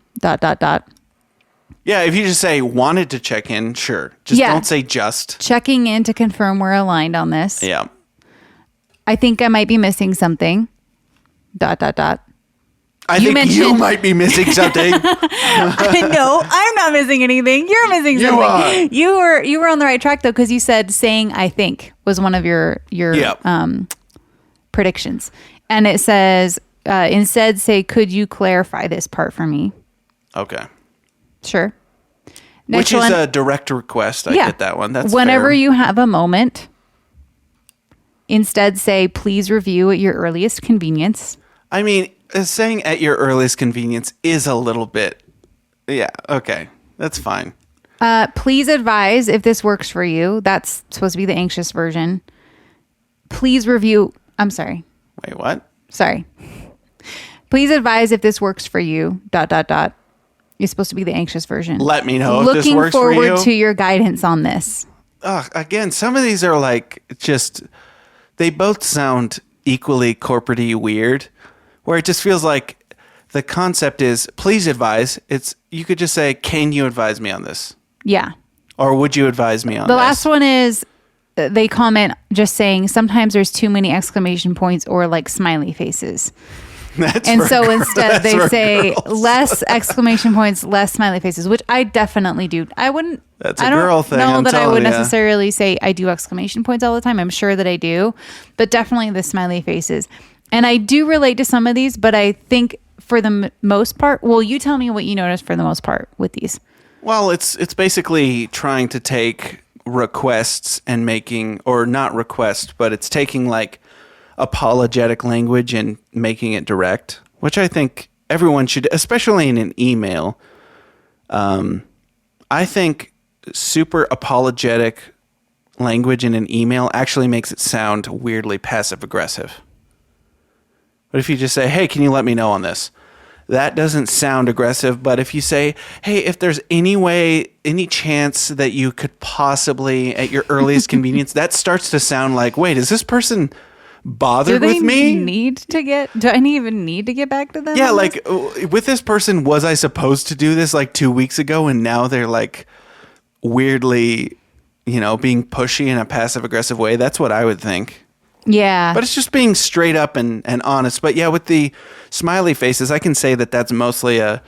Yeah, if you just say wanted to check in, sure. Just don't say just. Checking in to confirm we're aligned on this. Yeah. I think I might be missing something. ... I think you might be missing something. No, I'm not missing anything. You're missing something. You were on the right track though, because you said saying I think was one of your predictions. And it says instead say, could you clarify this part for me? Okay. Sure. Which is a direct request. I get that one. That's whenever fair. you have a moment, instead say, please review at your earliest convenience. I mean, saying at your earliest convenience is a little bit. Yeah. Okay. That's fine. Please advise if this works for you. That's supposed to be the anxious version. Please review. I'm sorry. Wait, what? Sorry. Please advise if this works for you. ... You're supposed to be the anxious version. Let me know if this works for you. Looking forward to your guidance on this. Again, some of these are like they both sound equally corporate-y weird, where it just feels like the concept is, please advise. You could just say, can you advise me on this? Yeah. Or would you advise me on this? The last one is, they comment just saying, sometimes there's too many exclamation points or like smiley faces. Instead they say less exclamation points, less smiley faces, which I definitely do. I wouldn't. That's a girl thing. I don't know that I would necessarily say I do exclamation points all the time. I'm sure that I do, but definitely the smiley faces. And I do relate to some of these, but I think for the most part, well, you tell me what you noticed for the most part with these. Well, it's basically trying to take requests and making, or not request, but it's taking like apologetic language and making it direct, which I think everyone should, especially in an email. I think super apologetic language in an email actually makes it sound weirdly passive aggressive. But if you just say, hey, can you let me know on this? That doesn't sound aggressive. But if you say, hey, if there's any chance that you could possibly at your earliest convenience, that starts to sound like, wait, is this person bothered with me? Do I even need to get back to them? Yeah, like with this person, was I supposed to do this like 2 weeks ago, and now they're like weirdly, being pushy in a passive aggressive way? That's what I would think. Yeah. But it's just being straight up and honest. But yeah, with the smiley faces, I can say that that's mostly a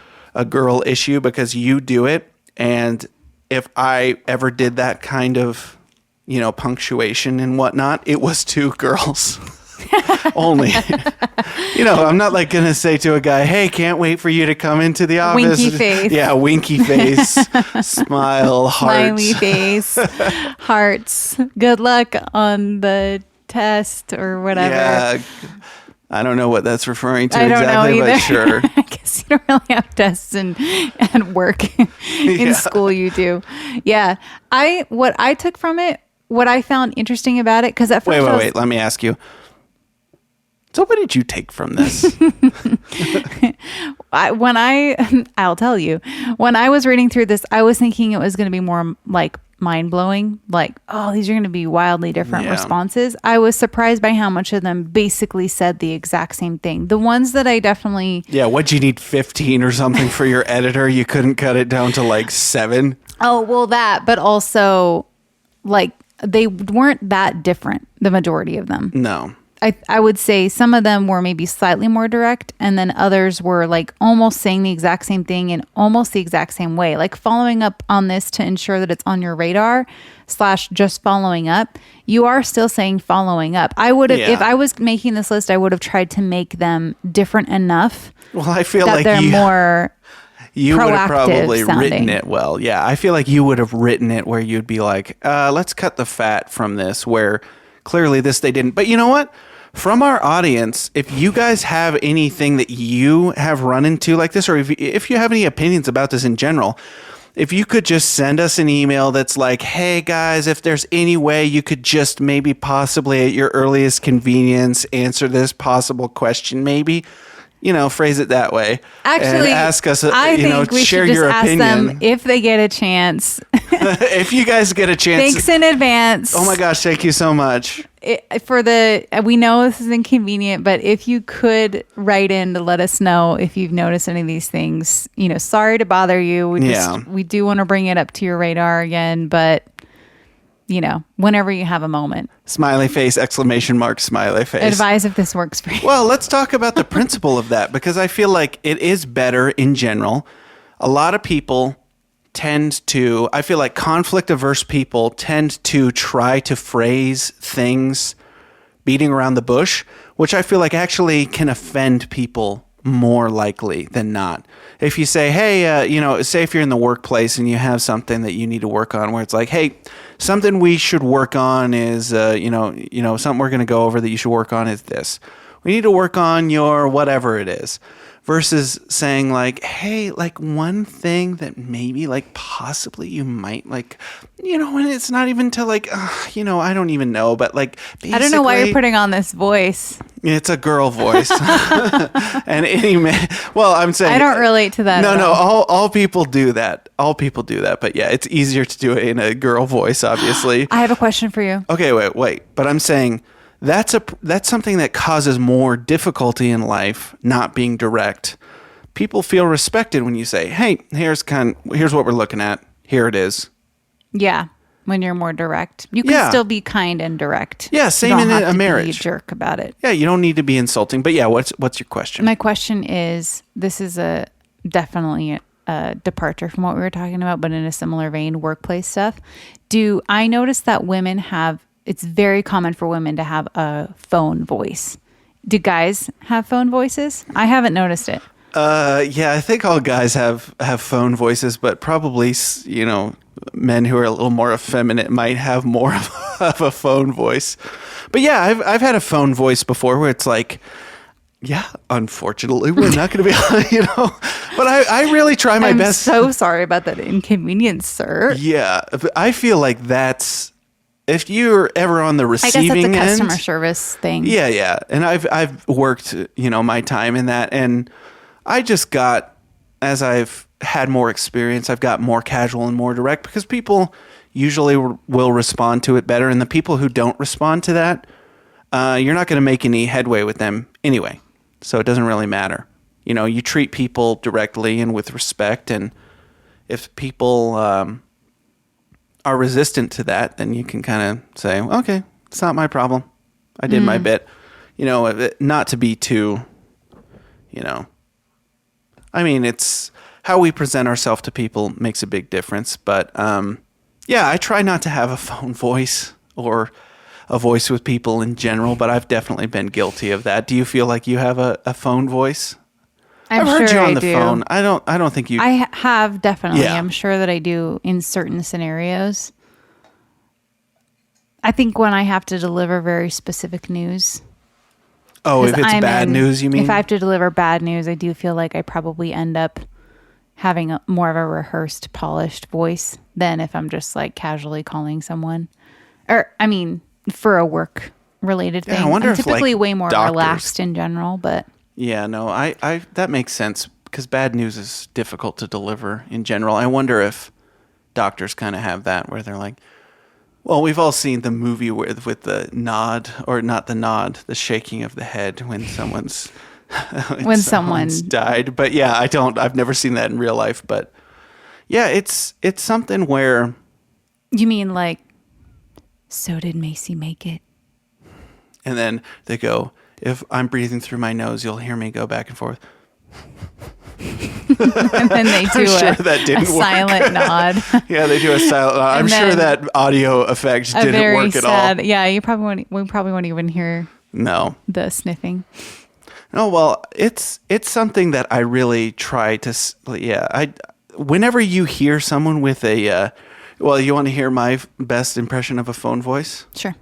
girl issue because you do it. And if I ever did that kind of, punctuation and whatnot, it was to girls only. I'm not like going to say to a guy, hey, can't wait for you to come into the office. Winky face. Yeah, winky face, smile, hearts. Smiley face, hearts. Good luck on the test or whatever. Yeah. I don't know what that's referring to I don't exactly, know but sure. I guess you don't really have tests and work in school. You do. Yeah. What I took from it, what I found interesting about it, because at first Wait. Let me ask you. So what did you take from this? I'll tell you, when I was reading through this, I was thinking it was going to be more like mind blowing, like, oh, these are going to be wildly different responses. I was surprised by how much of them basically said the exact same thing. The ones that I definitely... Yeah, what'd you need, 15 or something for your editor? You couldn't cut it down to like 7? Oh, well, that, but also, like, they weren't that different, the majority of them. No. I would say some of them were maybe slightly more direct, and then others were like almost saying the exact same thing in almost the exact same way, like following up on this to ensure that it's on your radar / just following up. You are still saying following up. I would have, if I was making this list, I would have tried to make them different enough. Well, I feel that like they're more you would have probably sounding. written it well. Yeah, I feel like you would have written it where you'd be like, let's cut the fat from this, where clearly this they didn't. But you know what? From our audience, if you guys have anything that you have run into like this, or if you have any opinions about this in general, if you could just send us an email that's like, hey guys, if there's any way you could just maybe possibly at your earliest convenience answer this possible question, maybe, phrase it that way. Actually, and ask us, I think we share should just your ask opinion. them if they get a chance. If you guys get a chance. Thanks in advance. Oh my gosh, thank you so much. We know this is inconvenient, but if you could write in to let us know if you've noticed any of these things, sorry to bother you. We do want to bring it up to your radar again, but whenever you have a moment. Smiley face, exclamation mark, smiley face. Advise if this works for you. Well, let's talk about the principle of that, because I feel like it is better in general. A lot of people I feel like conflict averse people tend to try to phrase things beating around the bush, which I feel like actually can offend people more likely than not. If you say, hey, say if you're in the workplace and you have something that you need to work on, where it's like, hey, something we should work on is, something we're going to go over that you should work on is this. We need to work on your whatever it is. Versus saying like, hey, like one thing that maybe like possibly you might like, and it's not even to like, I don't even know, but like, I don't know why you're putting on this voice. It's a girl voice. And any man, well, I'm saying. I don't relate to that. No, all people do that. All people do that. But yeah, it's easier to do it in a girl voice, obviously. I have a question for you. Okay, wait. But I'm saying, that's something that causes more difficulty in life, not being direct. People feel respected when you say, hey, here's what we're looking at. Here it is. Yeah. When you're more direct. You can still be kind and direct. Yeah, same in a marriage. Be a jerk about it. Yeah, you don't need to be insulting. But yeah, what's your question? My question is, this is definitely a departure from what we were talking about, but in a similar vein, workplace stuff. Do I notice that it's very common for women to have a phone voice. Do guys have phone voices? I haven't noticed it. Yeah, I think all guys have phone voices, but probably, men who are a little more effeminate might have more of a phone voice. But yeah, I've had a phone voice before where it's like, yeah, unfortunately, we're not going to be, but I really try my best. I'm so sorry about that inconvenience, sir. Yeah, I feel like if you're ever on the receiving end, I guess it's a customer service thing. Yeah. And I've worked, my time in that, and I just got, as I've had more experience, I've got more casual and more direct, because people usually will respond to it better, and the people who don't respond to that, you're not going to make any headway with them anyway. So it doesn't really matter. You treat people directly and with respect, and if people are resistant to that, then you can kind of say, okay, it's not my problem. I did my bit. Not to be too, I mean, it's how we present ourselves to people makes a big difference. But I try not to have a phone voice or a voice with people in general, but I've definitely been guilty of that. Do you feel like you have a phone voice? I've heard you on the phone. I don't think you. I have definitely. Yeah. I'm sure that I do in certain scenarios. I think when I have to deliver very specific news. Oh, if it's bad news, you mean? If I have to deliver bad news, I do feel like I probably end up having more of a rehearsed, polished voice than if I'm just like casually calling someone. Or, I mean, for a work related thing. I wonder I'm if typically like way more doctors, relaxed in general, but yeah, no, I that makes sense because bad news is difficult to deliver in general. I wonder if doctors kind of have that where they're like, well, we've all seen the movie with the nod, or not the nod, the shaking of the head when someone's someone's died. But yeah, I've never seen that in real life. But yeah, it's something where. You mean like, so did Macy make it? And then they go, if I'm breathing through my nose, you'll hear me go back and forth. And then they do a silent nod. Yeah, they do a silent nod. I'm sure that audio effect didn't work at all. Yeah, we probably won't even hear the sniffing. No, well, it's something that I really try to. Whenever you hear someone with a, you want to hear my best impression of a phone voice? Sure.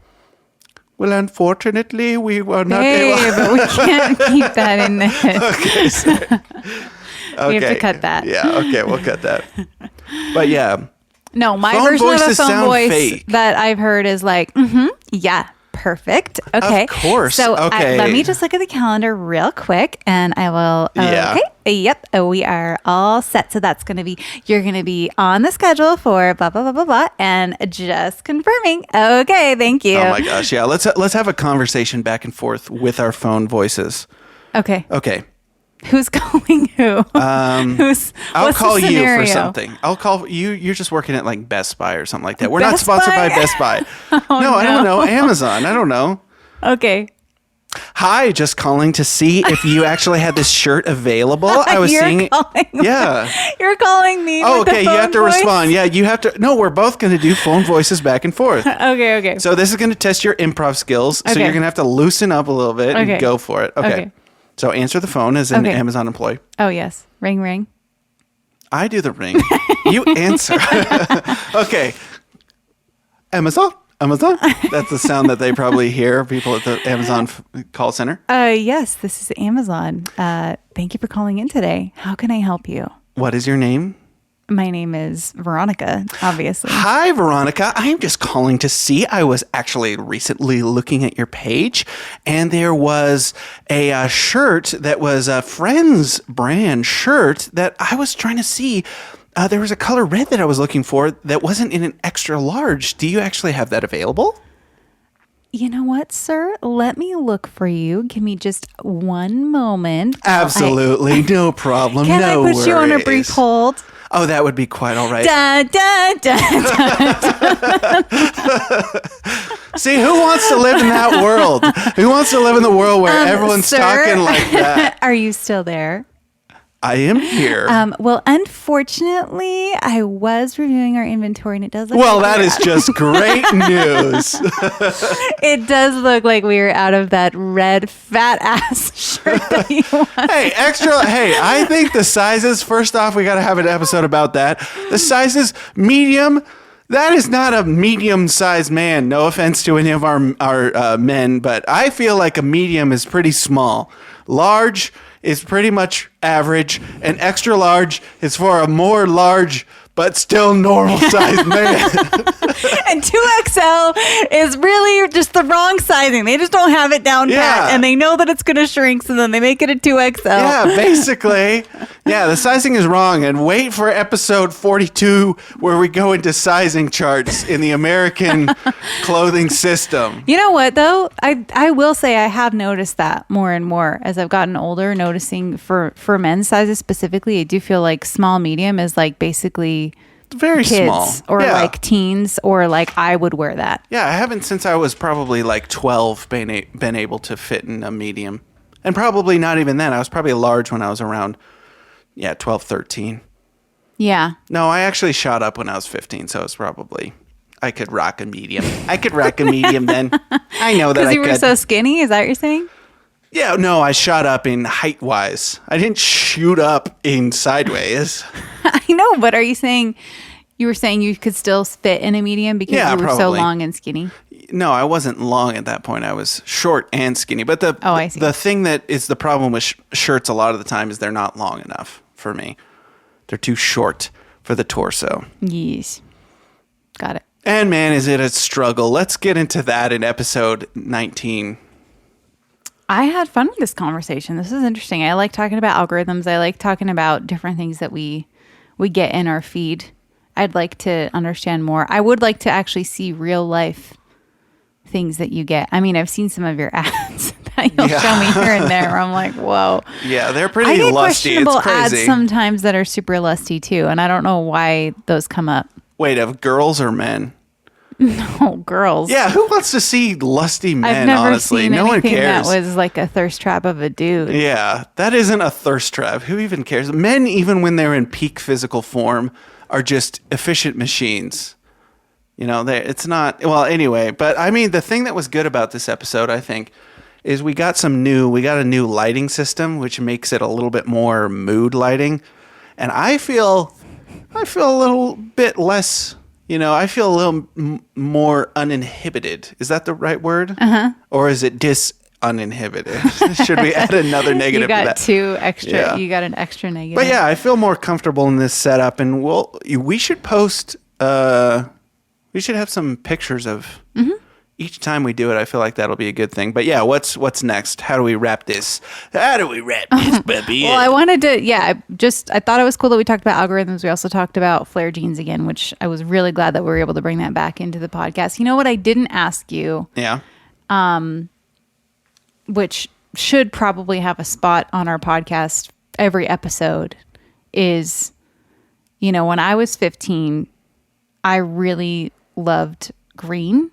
Well, unfortunately, we were not able. But we can't keep that in this. Okay, sorry. We have to cut that. Yeah, okay, we'll cut that. But yeah. No, my phone version of a phone voice fake. that I've heard is like, yeah, perfect. Okay. Of course. So okay. Let me just look at the calendar real quick and I will. Yeah. Okay. Yep. We are all set. So that's going to be, you're going to be on the schedule for blah, blah, blah, blah, blah. And just confirming. Okay. Thank you. Oh my gosh. Yeah. Let's have a conversation back and forth with our phone voices. Okay. Okay. Who's calling who? I'll call you for something. I'll call you. You're just working at like Best Buy or something like that. We're not sponsored by Best Buy. No, I don't know. Amazon. I don't know. Okay. Hi, just calling to see if you actually had this shirt available. I was seeing. Yeah. You're calling me. Oh, with okay. The phone You have to voice? respond. Yeah, you have to. No, we're both going to do phone voices back and forth. Okay. So this is going to test your improv skills. So Okay. you're going to have to loosen up a little bit and go for it. Okay. So answer the phone as an Amazon employee. Oh, yes. Ring, ring. I do the ring. You answer. Okay. Amazon? That's the sound that they probably hear, people at the Amazon call center. Yes, this is Amazon. Thank you for calling in today. How can I help you? What is your name? My name is Veronica, obviously. Hi, Veronica. I'm just calling to see. I was actually recently looking at your page, and there was a shirt that was a Friends brand shirt that I was trying to see. There was a color red that I was looking for that wasn't in an extra large. Do you actually have that available? You know what, sir? Let me look for you. Give me just one moment. Absolutely. No problem. Can no I put you on a brief hold? Oh, that would be quite all right. Da, da, da, da. See, who wants to live in that world? Who wants to live in the world where everyone's talking like that? Are you still there? I am here. Well, unfortunately, I was reviewing our inventory and it does look that is just great news. It does look like we are out of that red fat ass shirt that you want. Hey, I think the sizes, first off, we got to have an episode about that. The sizes, medium, that is not a medium-sized man. No offense to any of our men, but I feel like a medium is pretty small. Large is pretty much average, and extra large is for a more large but still normal sized man. And 2XL is really just the wrong sizing. They just don't have it down pat, and they know that it's going to shrink, so then they make it a 2XL. Yeah, basically. Yeah, the sizing is wrong. And wait for episode 42 where we go into sizing charts in the American clothing system. You know what, though? I will say I have noticed that more and more as I've gotten older, noticing for men's sizes specifically, I do feel like small, medium is like basically very kids small. or Yeah. like teens, or like I would wear that. Yeah, I haven't since I was probably like 12 been able to fit in a medium. And probably not even then. I was probably large when I was around, 12, 13. Yeah. No, I actually shot up when I was 15, so it's probably, I could rock a medium. I could rock a medium then. I know that I Because you were could. so skinny? Is that what you're saying? Yeah, no, I shot up in height-wise. I didn't shoot up in sideways. I know, but are you saying you were saying you could still fit in a medium because Yeah, you were so probably. long and skinny? No, I wasn't long at that point. I was short and skinny. But I see. the thing that is the problem with shirts a lot of the time is they're not long enough for me. They're too short for the torso. Yes. Got it. And man, is it a struggle. Let's get into that in episode 19. I had fun with this conversation. This is interesting. I like talking about algorithms. I like talking about different things that we get in our feed. I'd like to understand more. I would like to actually see real life things that you get. I mean, I've seen some of your ads that you'll show me here and there where I'm like, whoa. Yeah, they're I pretty get lusty. It's questionable crazy. ads sometimes that are super lusty too, and I don't know why those come up. Wait, of girls or men? Oh, girls. Yeah, who wants to see lusty men, I've never honestly? seen No one anything cares. that was like a thirst trap of a dude. Yeah, that isn't a thirst trap. Who even cares? Men, even when they're in peak physical form, are just efficient machines. You know, it's not, well, anyway, but I mean, the thing that was good about this episode, I think, is we got a new lighting system, which makes it a little bit more mood lighting. And I feel a little bit less, I feel a little more uninhibited. Is that the right word? Uh-huh. Or is it uninhibited? Should we add another negative You to got that? two extra. Yeah. You got an extra negative. But yeah, I feel more comfortable in this setup, and we should post. We should have some pictures of each time we do it. I feel like that'll be a good thing. But yeah, what's next? How do we wrap this? How do we wrap this, baby? Well, I wanted to. Yeah, I thought it was cool that we talked about algorithms. We also talked about flare jeans again, which I was really glad that we were able to bring that back into the podcast. You know what I didn't ask you, Yeah. which should probably have a spot on our podcast every episode, is, when I was 15, I really loved green.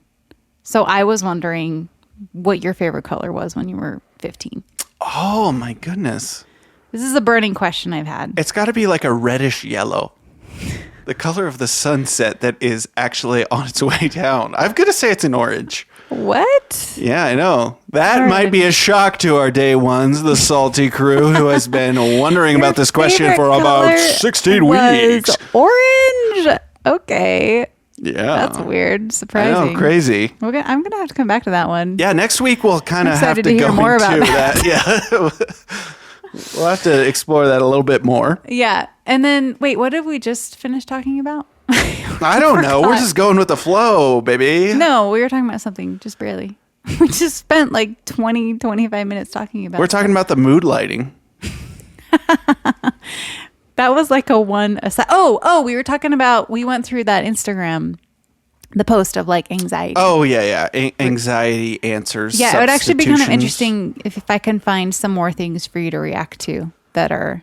So I was wondering what your favorite color was when you were 15. Oh my goodness. This is a burning question I've had. It's got to be like a reddish yellow. The color of the sunset that is actually on its way down. I'm going to say it's an orange. What? Yeah, I know. That Alright. might be a shock to our day ones, the salty crew, who has been wondering about this question Favorite for about color 16 was weeks. Orange. Okay. Yeah. That's weird. I Surprising. know, crazy. I'm going to have to come back to that one. Yeah, next week we'll kind of I'm have excited to to hear go more into about that. Yeah. We'll have to explore that a little bit more. Yeah. And then, wait, what did we just finish talking about? I don't know. We're forgot. just going with the flow, baby. No, we were talking about something just barely. We just spent like 25 minutes talking about We're talking about the mood lighting. That was like a one aside. Oh, we were talking about, we went through that Instagram, the post of like anxiety. Oh, yeah. Anxiety answers. Yeah, it would actually be kind of substitutions. interesting if I can find some more things for you to react to that are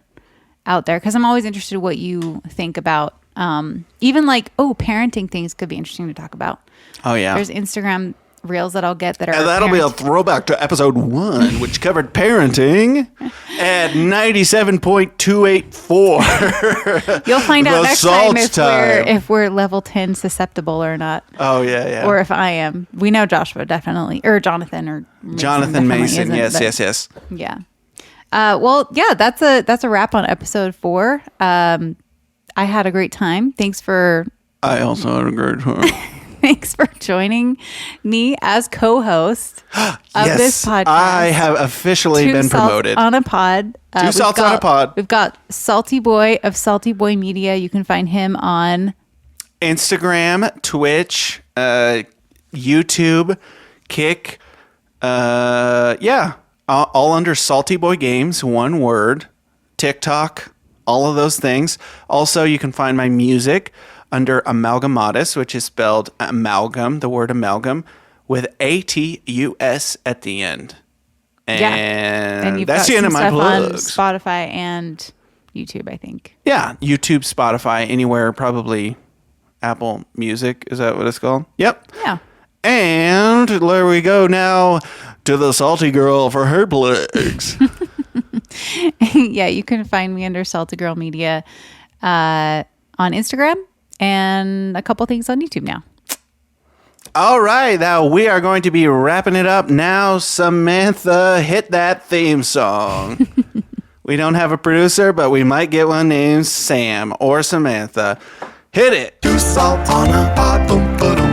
out there. Because I'm always interested in what you think about. Even like, parenting things could be interesting to talk about. Oh, yeah. There's Instagram reels that I'll get that are. And that'll be a throwback to episode 1, which covered parenting at 97.284. You'll find out The next time salt time. if we're level 10 susceptible or not. Oh, yeah. Or if I am. We know Joshua definitely, or Jonathan, or Mason Jonathan definitely Mason. isn't, but Yes. Yeah. Well, yeah, that's a wrap on episode 4. I had a great time. Thanks for I also had a great time. Thanks for joining me as co-host of Yes, this podcast. I have officially Two been Salts promoted. on a pod. Two Salts on a pod. We've got Salty Boy of Salty Boy Media. You can find him on Instagram, Twitch, YouTube, Kick. All under Salty Boy Games, one word. TikTok, all of those things. Also, you can find my music under Amalgamatus, which is spelled amalgam, the word amalgam, with ATUS at the end. And you've that's got the end of some my stuff on plugs. Spotify and YouTube, I think. Yeah, YouTube, Spotify, anywhere probably Apple Music. Is that what it's called? Yep. Yeah. And there we go now to the Salty Girl for her plugs. Yeah, you can find me under Salty Girl Media on Instagram and a couple things on YouTube now. All right, now we are going to be wrapping it up now. Samantha, hit that theme song. We don't have a producer, but we might get one named Sam or Samantha. Hit it. Two salt on a pot, boom, boom.